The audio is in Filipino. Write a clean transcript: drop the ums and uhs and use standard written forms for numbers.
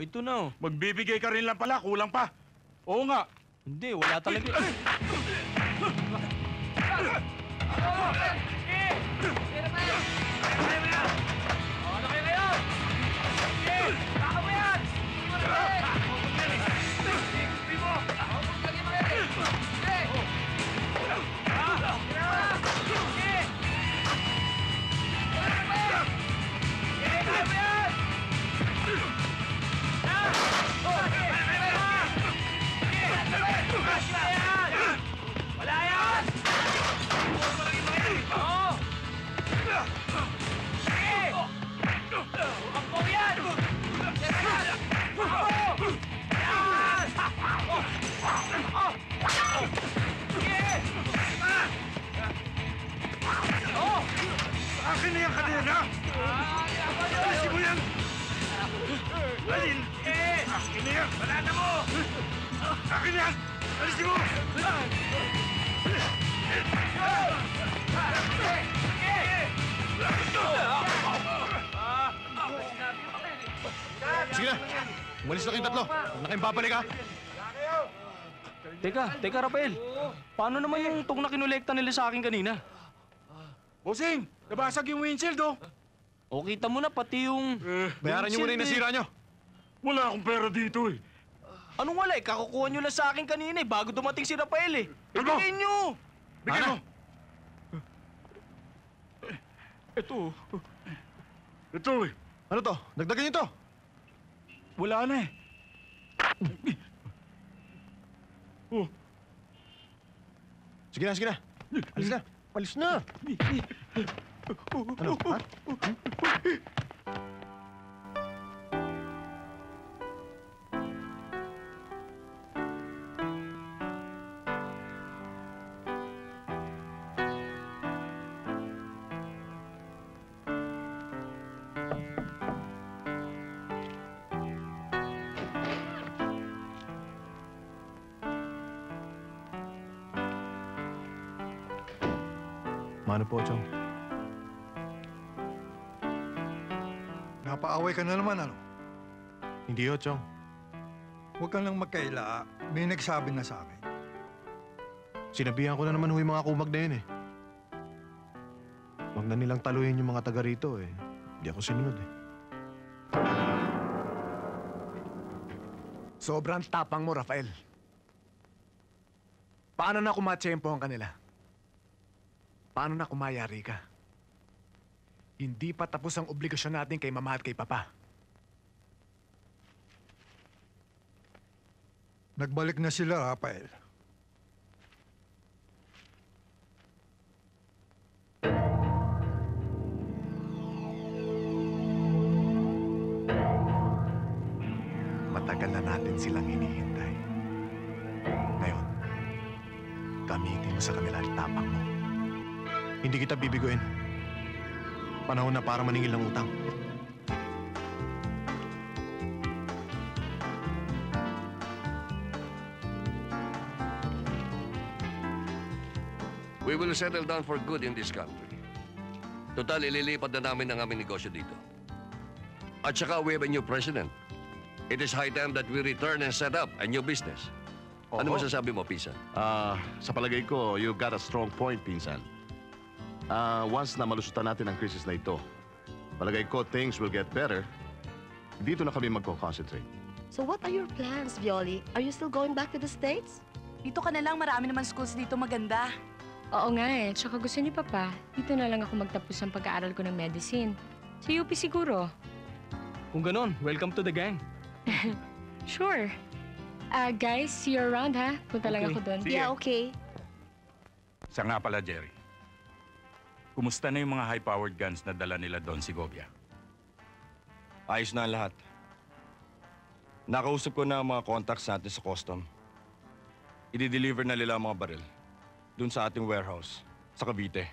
ito na. Magbibigay ka rin lang pala, kulang pa. Oo nga. Hindi, wala talaga. Akin na yung kadena! Alisin mo yan! Alin! Akin na yan! Banana mo! Akin na yan! Alisin mo! Sige na! Umalis na kayong tatlo! Huwag na kayong babalik, ha? Teka, Rafael. Paano naman yung tong na kinolekta nila sa akin kanina? Bossing! Nabasag yung windshield, oh! O kita mo na, pati yung... Bayaran niyo muna yung nasira niyo! Wala akong pera dito, eh. Anong wala eh? Kakukuha nyo lang sa akin kanina eh, bago dumating si Rafael eh. Ano? Ibigay nyo! Bigyan mo! Ito. Ito, eh. Ano to? Dagdagan niyo to! Wala na, eh. Oh. Sige na, sige na! Alis na! Alis na! Ano? Ha? Mano po, Chong? Napaaway ka na naman, ano? Hindi ho, Chong. Huwag ka lang magkaila. May nagsabi na sa akin. Sinabihan ko na naman ho yung mga kumag na yun, eh. Huwag na nilang taluhin yung mga taga rito, eh. Hindi ako sinunod, eh. Sobrang tapang mo, Rafael. Paano na kumatsyempo ang kanila? Paano na kumayari ka? Hindi pa tapos ang obligasyon natin kay Mama at kay Papa. Nagbalik na sila, Rafael. Matagal na natin silang hinihintay. Ngayon, gamitin mo sa kanila ang tapang mo. Hindi kita bibiguin. Panahon na para maningil ng utang. We will settle down for good in this country. Total, ililipat na namin ang aming negosyo dito. At saka, we have a new president. It is high time that we return and set up a new business. Ano masasabi mo, Pinsan? Sa palagay ko, you got a strong point, Pinsan. Once na malusutan natin ang krisis na ito, palagay ko things will get better. Dito na kami magko-concentrate. So what are your plans, Violi? Are you still going back to the States? Dito ka na lang, marami naman schools dito maganda. Oo nga eh. Tsaka gusto niyo pa. Dito na lang ako magtapos ng pag-aaral ko ng medicine. Sa UP siguro. Kung ganon, welcome to the gang. Sure. Guys, see you around ha. Punta lang Okay. ako doon. Yeah, okay. Sa nga pala, Jerry. Kumusta na yung mga high-powered guns na dala nila Don Segovia? Ayos na ang lahat. Nakausap ko na ang mga contacts natin sa custom. I-deliver na nila ang mga baril dun sa ating warehouse sa Cavite.